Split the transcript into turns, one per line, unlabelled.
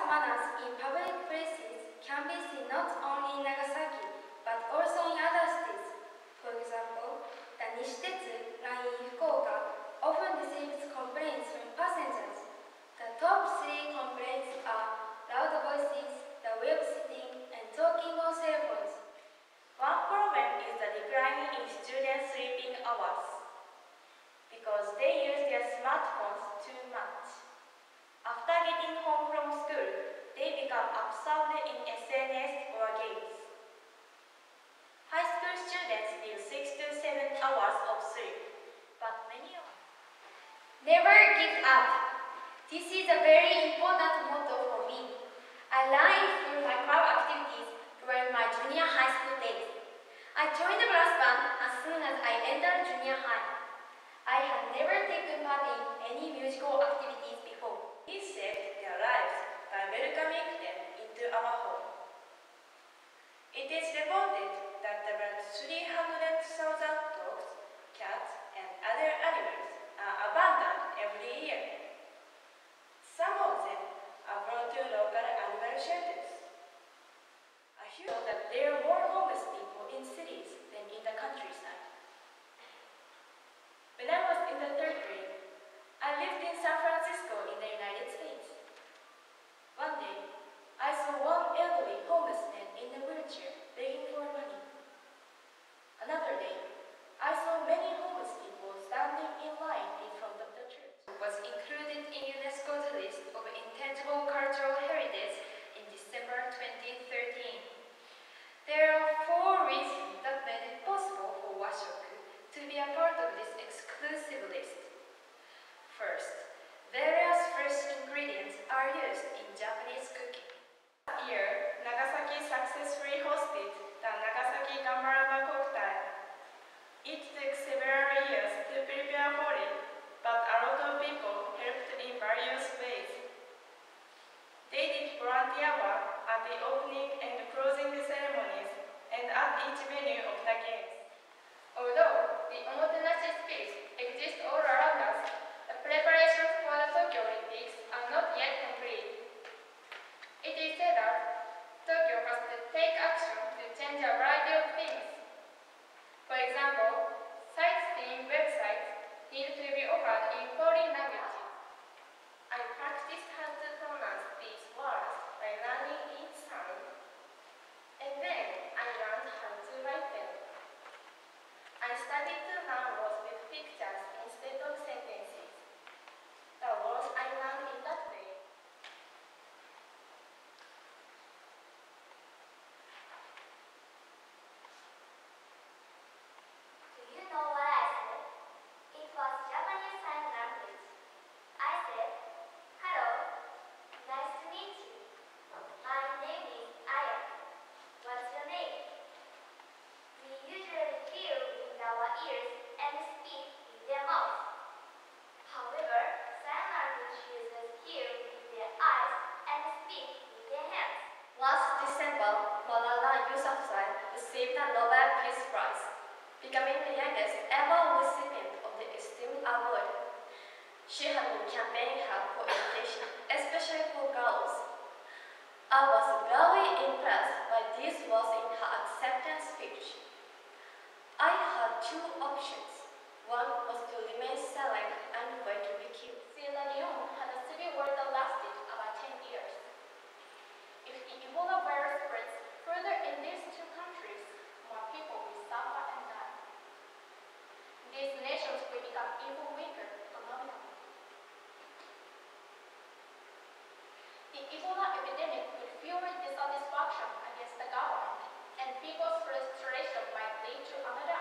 manners in public places can be seen not only in Nagasaki, but also in other cities. For example, the Nishitetsu line in Fukuoka often receives complaints from passengers. The top three complaints are loud voices, the way of sitting, and talking on cell phones.
One problem is the decline in students' sleeping hours, because they use their smartphones too much. After getting home from school, they become absorbed in SNS or games. High school students need 6 to 7 hours of sleep, but many of
Never give up. This is a very important motto for me. I learned through my club activities during my junior high school days. I joined the brass band as soon as I entered junior high. I had never taken part in any musical activities before.
we saved their lives by welcoming them into our home. It is reported that about 300,000 dogs, cats, and other animals are abandoned every year. Some of them are brought to local animal shelters. I hear that there are more homeless people in cities than in the countryside. When I was in the third grade, I lived in San Francisco in the United States. One day, I saw one elderly homeless man in a wheelchair begging for money. Another day, I saw many homeless people standing in line in front of the church.
Was included in UNESCO's list of intangible cultural heritage in December 2013. There are 4 reasons that made it possible for washoku to be a part of this exclusive list. First, various fresh ingredients are used in Japanese cooking.
Last year, Nagasaki successfully hosted the Nagasaki Gamarama cocktail. It took several years to prepare for it, but a lot of people helped in various ways. They did volunteer work at the opening and closing ceremonies and at each venue of the games.
Although the omotenashi spirit exists all around us, the preparations for the Tokyo Olympics are not yet complete. It is said that Tokyo has to take action to change a variety of things. For example, sightseeing websites need to be offered in foreign languages.
I practiced how to pronounce these words by learning each sound, and then I learned how to write them. I studied to learn words with pictures instead of sentences. The words I learned in that way.
Do you know what I said? It was Japanese sign language. I said, "Hello, nice to meet you. My name is Aya. What's your name?" We usually feel with our ears and speak with their mouth. However, sign language users hear with their eyes and speak with their hands.
Last December, Malala Yousafzai received the Nobel Peace Prize, becoming the youngest ever recipient of the esteemed award. She had been campaigning hard for education, especially for girls. I was very impressed by these words in her acceptance speech. I had 2 options. One was to remain silent and wait to be killed.
Sierra Leone had a civil war that lasted about 10 years. If the Ebola virus spreads further in these 2 countries, more people will suffer and die. These nations will become even weaker economically. The Ebola epidemic will fuel dissatisfaction against the government, and people's frustration might lead to another